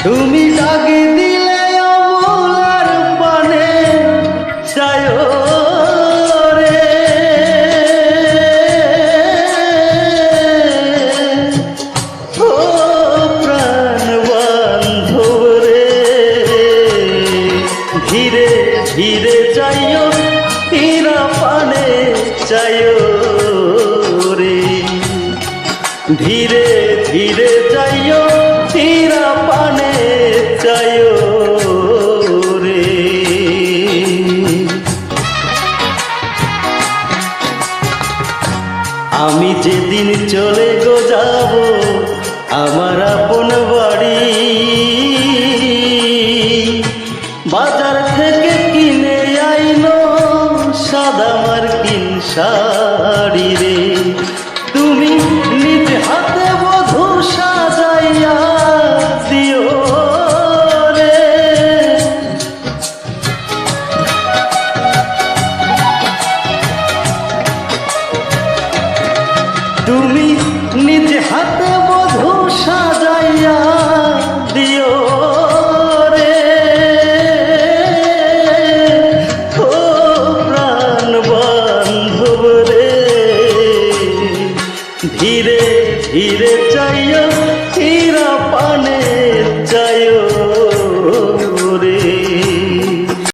তুমি ডাকি দিলে অমলার পানে চায় রে, ও প্রাণ বান্ধব রে, ধীরে ধীরে যাইও হীরা পানে চায় রে, ধীরে ধীরে যাইও হীরা পানে চায় রে। আমি যেদিন চলে গো যাব আমার আপন বাড়ি, বাজার থেকে কিনে আইনো সাদা মার্কিন শাড়ি রে, তুমি নিজ হাতে বধূ সাজাইয়া দিও রে, তুমি নিজ হাতে বধূ সাজাইয়া দিও রে, ও প্রাণ বান্ধব রে, ধীরে ধীরে চাইও হীরা পানে